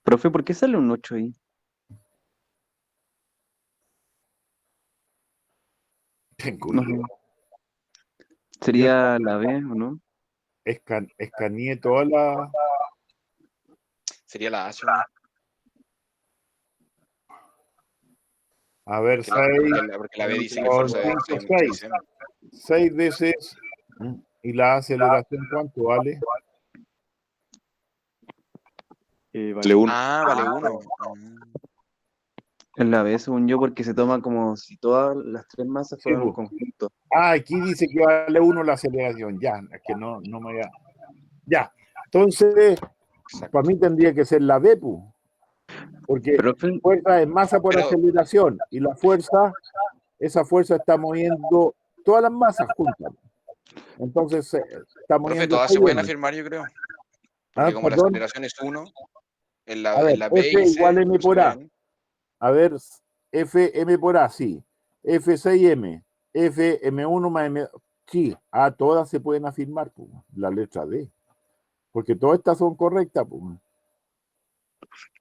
Profe, ¿por qué sale un 8 ahí? Tengo No, idea. ¿sería la B o no? Escaneé toda la... Sería la A, según yo. A ver, Porque la B dice que fuerza es 6M. 6 veces. ¿Y la aceleración cuánto vale? Vale 1. Ah, vale 1. Es la B, según yo, porque se toma como si todas las 3 masas Sí, fueran un pues. conjunto. Aquí dice que vale 1 la aceleración. Ya, es que no me voy a... Ya. Entonces, Exacto. para mí tendría que ser la B, pues. Porque Profe, fuerza es masa por Pero- aceleración. Y la fuerza, esa fuerza está moviendo todas las masas juntas. Entonces, está Profe, moviendo todas se pueden 6M. afirmar, yo creo. Porque como la Perdón. aceleración es 1, en A ver, la B F y igual C M se por A. pueden. A ver, F M por A, sí. F6M, F M1 más M. Sí, todas se pueden afirmar, pues, la letra D. Porque todas estas son correctas, pues.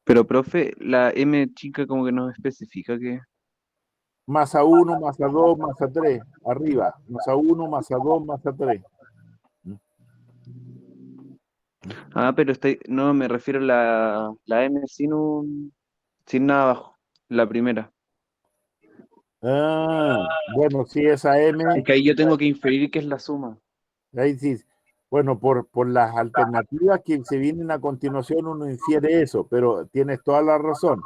pero profe, la M chica como que no especifica que... Masa 1, masa 2, masa 3, arriba. Masa 1, masa 2, masa 3. Ah, pero no, me refiero a la M sin nada abajo, la primera. Bueno, sí, esa M, Es que ahí yo tengo que inferir que es la suma. ahí sí. Bueno, por las alternativas que se vienen a continuación, uno infiere eso, pero tienes toda la razón.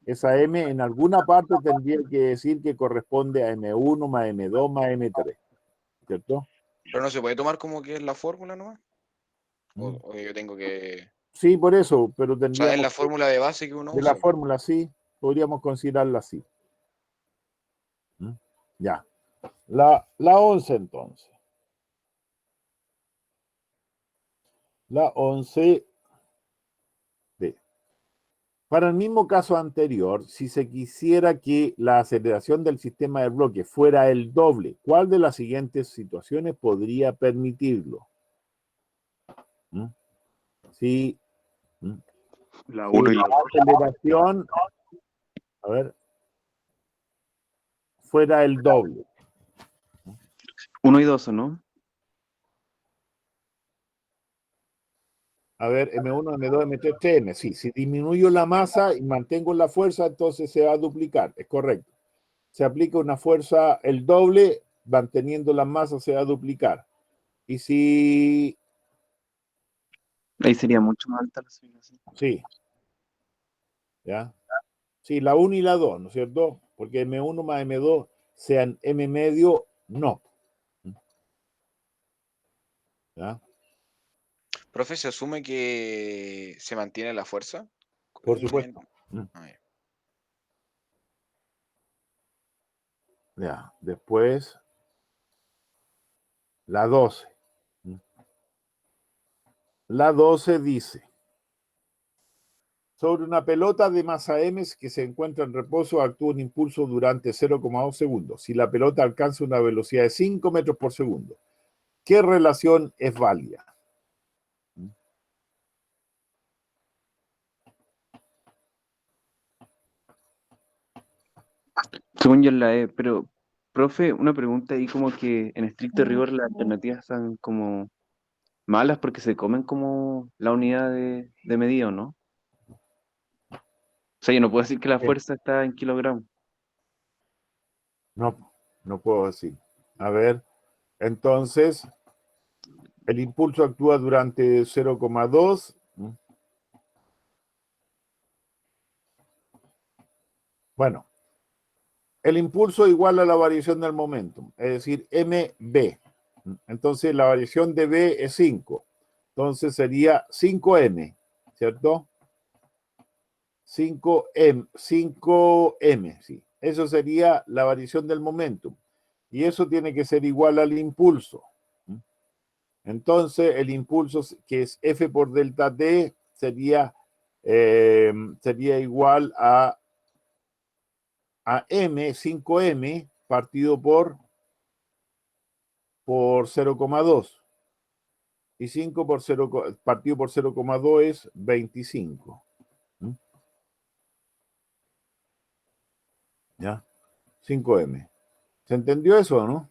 Esa M en alguna parte tendría que decir que corresponde a M1 más M2 más M3, ¿cierto? Pero no se puede tomar como que es la fórmula nomás. O yo tengo que. Sí, por eso, pero O sea, es tendríamos la fórmula de base que uno de la usa. fórmula, sí, podríamos considerarla así. Ya. La 11 entonces. La 11 D. Para el mismo caso anterior, si se quisiera que la aceleración del sistema de bloque fuera el doble, ¿cuál de las siguientes situaciones podría permitirlo? Si, La si 1 y la la 2. aceleración, a ver, fuera el doble. 1 y 2, ¿o no? A ver, M1, M2, M3, TM. Sí, si disminuyo la masa y mantengo la fuerza, entonces se va a duplicar. Es correcto. Se aplica una fuerza el doble, manteniendo la masa se va a duplicar. Y si... Ahí sería mucho más alta la aceleración. Sí. ¿Ya? Sí, la 1 y la 2, ¿no es cierto? Porque M1 más M2 sean M medio, no. ¿Ya? Profe, ¿se asume que se mantiene la fuerza? Por supuesto. Ah, ya. Ya, después la 12. La 12 dice, sobre una pelota de masa m que se encuentra en reposo, actúa un impulso durante 0,2 segundos. Si la pelota alcanza una velocidad de 5 metros por segundo, ¿qué relación es válida? Según yo en la E, pero, profe, una pregunta ahí como que en estricto rigor las alternativas están como malas porque se comen como la unidad de medida, ¿o no? O sea, yo no puedo decir que la fuerza está en kilogramos. No, no puedo decir. A ver, entonces, el impulso actúa durante 0,2. Bueno, el impulso igual a la variación del momentum, es decir, mb. Entonces, la variación de b es 5. Entonces, sería 5m, ¿cierto? 5m, sí. Eso sería la variación del momentum. Y eso tiene que ser igual al impulso. Entonces, el impulso, que es F por delta T, sería igual a M, 5M, partido por 0,2. Y 5 por 0, partido por 0,2 es 25. ¿Ya? 5M. ¿Se entendió eso o no?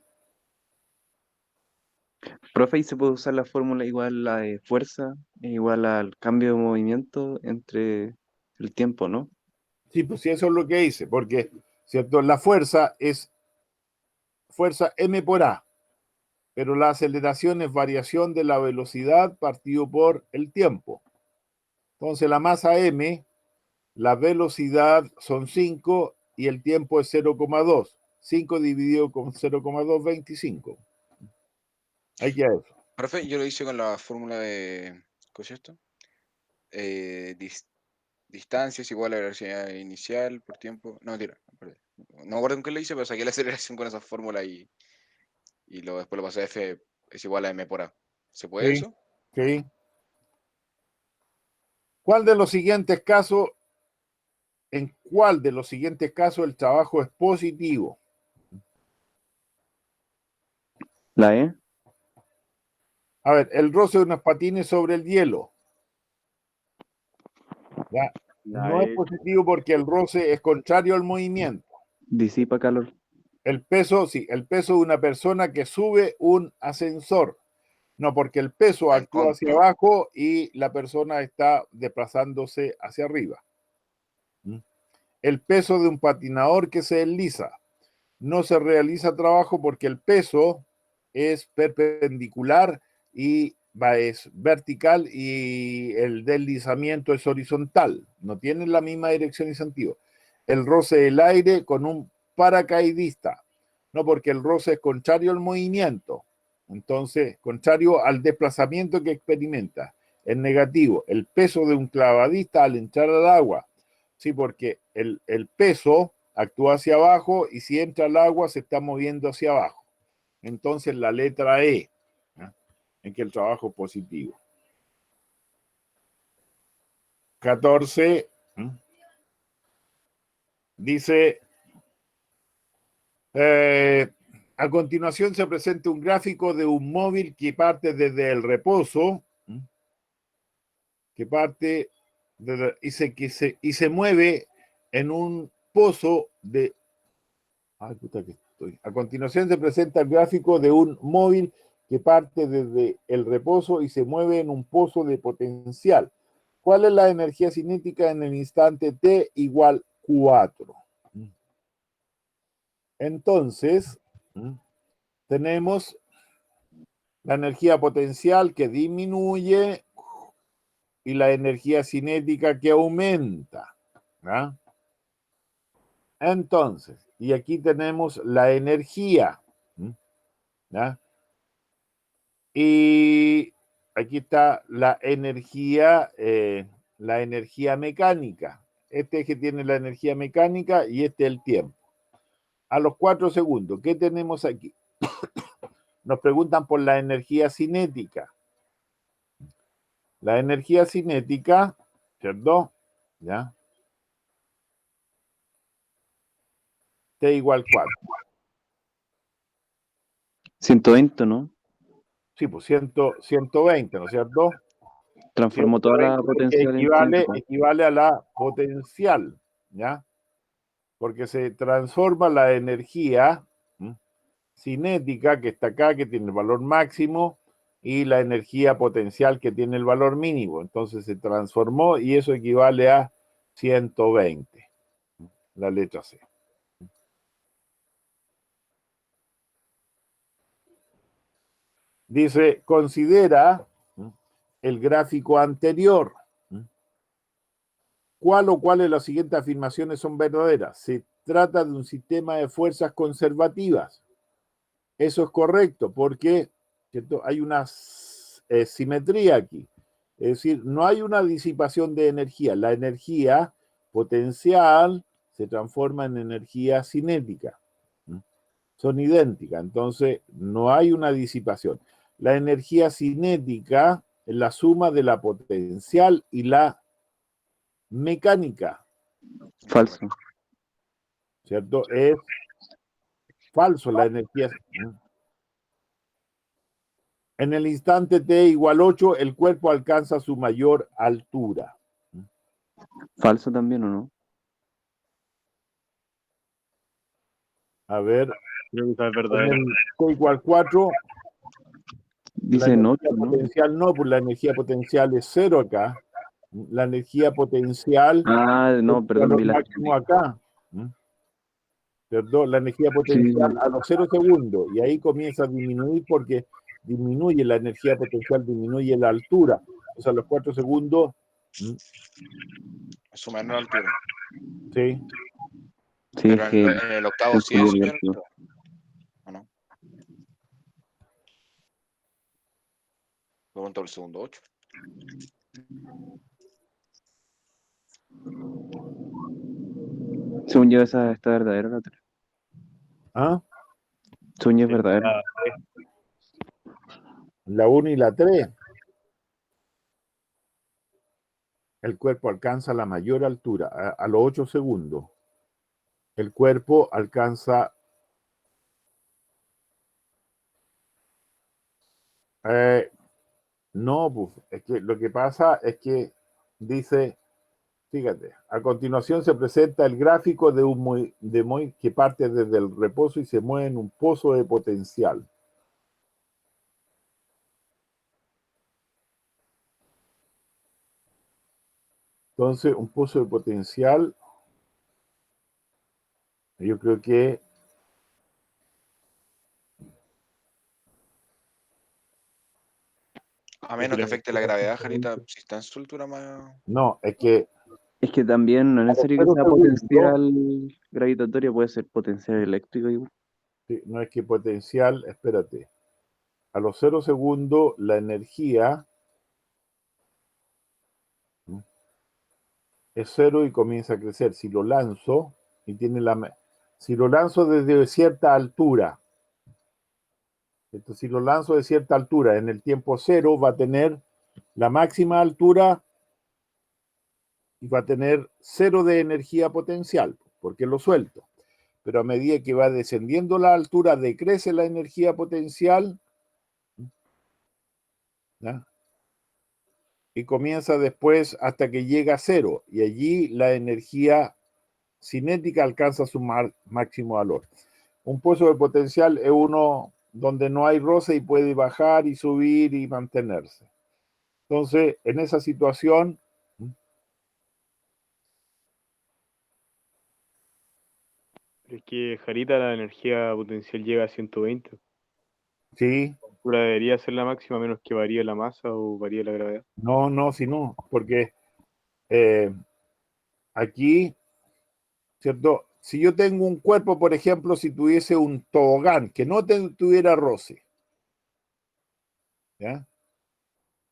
Profe, ahí se puede usar la fórmula igual la de fuerza, igual al cambio de movimiento entre el tiempo, ¿no? Sí, pues sí, eso es lo que hice, porque, ¿cierto? La fuerza es fuerza M por A, pero la aceleración es variación de la velocidad partido por el tiempo. Entonces, la masa M, la velocidad son 5 y el tiempo es 0,2. 5 dividido con 0,2, 25. Hay que eso. Profe, yo lo hice con la fórmula de. ¿Cómo es esto? Distancia es igual a la velocidad inicial por tiempo. No, mentira. Perdón. No me acuerdo con qué lo hice, pero saqué la aceleración con esa fórmula y después lo pasé a F es igual a M por A. ¿Se puede Sí, eso? sí. ¿Cuál de los siguientes casos, en cuál de los siguientes casos el trabajo es positivo? La E, A ver, el roce de unos patines sobre el hielo. ¿Ya? la No es E positivo porque el roce es contrario al movimiento. disipa calor. El peso, sí, el peso de una persona que sube un ascensor. No, porque el peso En actúa hacia contra. abajo y la persona está desplazándose hacia arriba. El peso de un patinador que se desliza. No se realiza trabajo porque el peso es perpendicular y es vertical y el deslizamiento es horizontal. No tienen la misma dirección y sentido. El roce del aire con un paracaidista. No, porque el roce es contrario al movimiento. Entonces, contrario al desplazamiento que experimenta. Es negativo. El peso de un clavadista al entrar al agua. Sí, porque el peso actúa hacia abajo y si entra al agua se está moviendo hacia abajo. Entonces la letra E, ¿no? En que el trabajo es positivo. 14 dice, a continuación se presenta un gráfico de un móvil que parte desde el reposo, que parte y se mueve en un pozo de... Ay, puta que estoy. A continuación se presenta el gráfico de un móvil que parte desde el reposo y se mueve en un pozo de potencial. ¿Cuál es la energía cinética en el instante t igual 4? Entonces, tenemos la energía potencial que disminuye y la energía cinética que aumenta. ¿Ah? Entonces, y aquí tenemos la energía. ¿Ah? Y aquí está la energía mecánica. Este eje tiene la energía mecánica y este el tiempo. a los 4 segundos, ¿qué tenemos aquí? Nos preguntan por la energía cinética. La energía cinética, ¿cierto? ¿Ya? T igual 4. 120, ¿no? Sí, pues 120, ¿no es cierto? Transformó toda la 120 potencial en cinética. equivale a la potencial, ¿ya? Porque se transforma la energía cinética que está acá, que tiene el valor máximo, y la energía potencial que tiene el valor mínimo. Entonces se transformó y eso equivale a 120, la letra C. Dice, considera el gráfico anterior. ¿Cuál o cuáles de las siguientes afirmaciones son verdaderas? Se trata de un sistema de fuerzas conservativas. Eso es correcto, porque ¿cierto? Hay una simetría aquí. Es decir, no hay una disipación de energía. La energía potencial se transforma en energía cinética. Son idénticas, entonces no hay una disipación. La energía cinética es la suma de la potencial y la mecánica, Falso. ¿cierto? Es falso la energía. En el instante t igual 8, el cuerpo alcanza su mayor altura. Falso también, ¿o no? A ver, Creo que esa es en verdadera. el t igual 4, la Dicen 8, energía ¿no? potencial no, pues la energía potencial es 0 acá. La energía potencial Ah, es no, el perdón, valor vi la máximo acá. ¿Cierto? La energía Sí, potencial a los 0 segundos y ahí comienza a disminuir porque disminuye la energía potencial, disminuye la altura. O sea, a los 4 segundos, Su menor altura. sí, sí, Pero es que en el octavo sí confundí es su el menor gráfico. altura. ¿O no? Pregunta por el segundo 8. Según yo, esa está verdadera, la otra. ¿ah? Según yo es Sí, verdadera. La 1 y la 3. El cuerpo alcanza la mayor altura a los 8 segundos. El cuerpo alcanza no, pues, es que lo que pasa es que dice, fíjate, a continuación se presenta el gráfico de un que parte desde el reposo y se mueve en un pozo de potencial. Entonces, un pozo de potencial, yo creo que A menos que afecte la gravedad, Jarita, si está en su altura más. no, es que Es que también no es a los necesario que 0 sea segundos, potencial gravitatorio, puede ser potencial eléctrico igual. sí, no es que potencial, espérate, a los 0 segundos la energía es 0 y comienza a crecer. Si lo lanzo y tiene si lo lanzo desde cierta altura, entonces si lo lanzo de cierta altura en el tiempo 0 va a tener la máxima altura y va a tener 0 de energía potencial, porque lo suelto. Pero a medida que va descendiendo la altura, decrece la energía potencial, ¿ya? Y comienza después hasta que llega a 0. Y allí la energía cinética alcanza su máximo valor. Un pozo de potencial es uno donde no hay roce y puede bajar y subir y mantenerse. Entonces, en esa situación, Pero es que, Jarita, la energía potencial llega a 120. sí, La altura debería ser la máxima, a menos que varíe la masa o varíe la gravedad. no, si no, porque aquí, ¿cierto? Si yo tengo un cuerpo, por ejemplo, si tuviese un tobogán que no tuviera roce, ¿ya?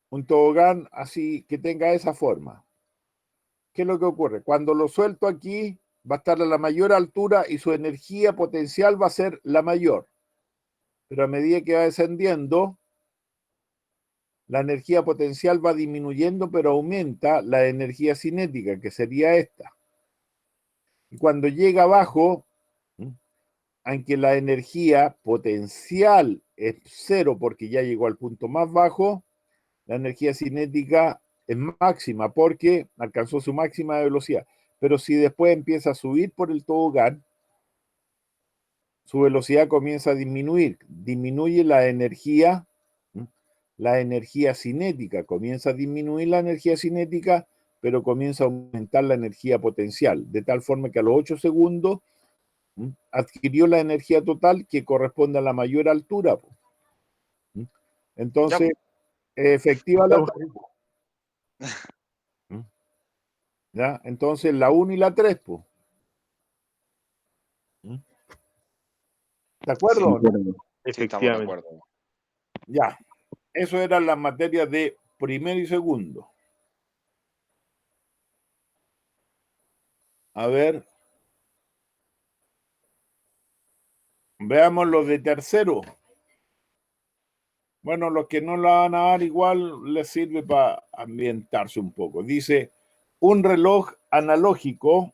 Un tobogán así que tenga esa forma. ¿Qué es lo que ocurre? Cuando lo suelto aquí, va a estar a la mayor altura y su energía potencial va a ser la mayor. Pero a medida que va descendiendo, la energía potencial va disminuyendo, pero aumenta la energía cinética, que sería esta. Y cuando llega abajo, aunque la energía potencial es cero porque ya llegó al punto más bajo, la energía cinética es máxima porque alcanzó su máxima velocidad. Pero si después empieza a subir por el tobogán, su velocidad comienza a disminuir. Disminuye la energía cinética. Comienza a disminuir la energía cinética, pero comienza a aumentar la energía potencial, de tal forma que a los 8 segundos adquirió la energía total que corresponde a la mayor altura. Entonces, efectiva la 3. ¿Ya? Entonces, la 1 y la 3. ¿De acuerdo? Sí, Sí, estamos de Efectivamente. acuerdo. Ya. Eso eran las materias de primero y segundo. A ver. Veamos los de tercero. Bueno, los que no la van a dar igual les sirve para ambientarse un poco. Dice, un reloj analógico,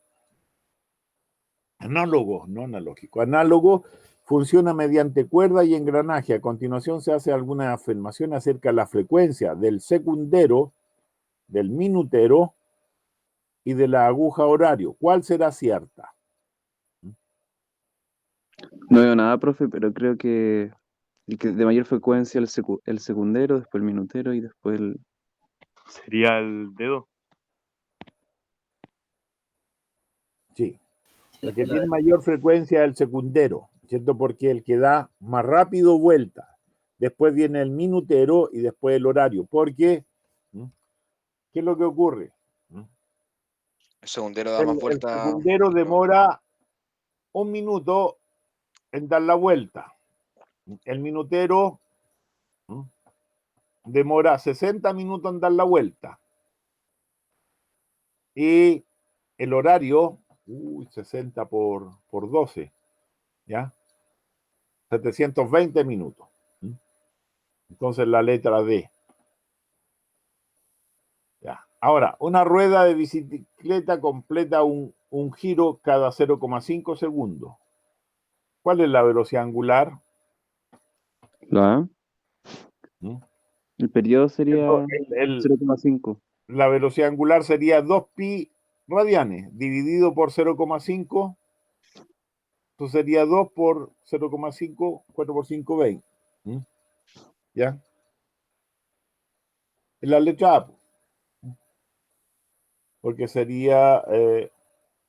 análogo, no analógico, análogo, funciona mediante cuerda y engranaje. A continuación se hace alguna afirmación acerca de la frecuencia del secundero, del minutero y de la aguja horario. ¿Cuál será cierta? No veo nada, profe, pero creo que el que de mayor frecuencia el secundero, después el minutero y después el... Sería el dedo. Sí. El que tiene mayor frecuencia es el secundero, ¿cierto? Porque el que da más rápido vuelta. Después viene el minutero y después el horario. Porque, ¿qué es lo que ocurre? El segundero da más El vuelta. secundero demora 1 minuto en dar la vuelta. El minutero demora 60 minutos en dar la vuelta. Y el horario, 60 por 12, ¿ya? 720 minutos. Entonces la letra D. Ya. Ahora, una rueda de bicicleta completa un giro cada 0,5 segundos. ¿Cuál es la velocidad angular? ¿La A? ¿Mm? El periodo sería El- 0,5. la velocidad angular sería 2pi radianes dividido por 0,5. Eso sería 2 por 0,5, 4 por 5, 20. ¿Ya? En la letra A. Porque sería,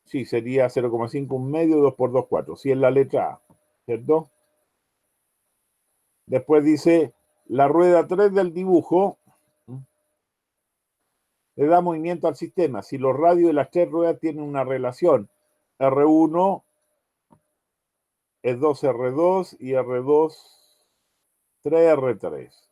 sí, sería 0,5 un medio, 2 por 2, 4. Sí, es la letra A. ¿Cierto? Después dice, la rueda 3 del dibujo le da movimiento al sistema. Si los radios de las 3 ruedas tienen una relación, R1 es 2R2 y R2 3R3.